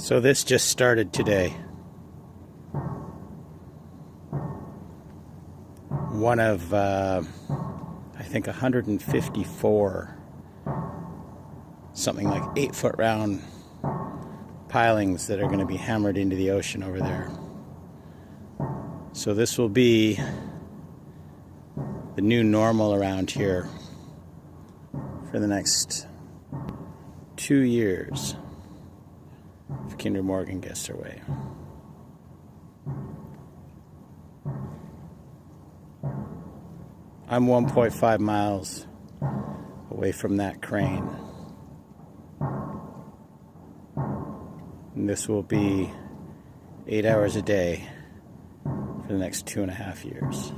So this just started today. One of, I think 154, something like 8-foot round pilings that are going to be hammered into the ocean over there. So this will be the new normal around here for the next 2 years if Kinder Morgan gets their way. I'm 1.5 miles away from that crane. And this will be 8 hours a day for the next 2.5 years.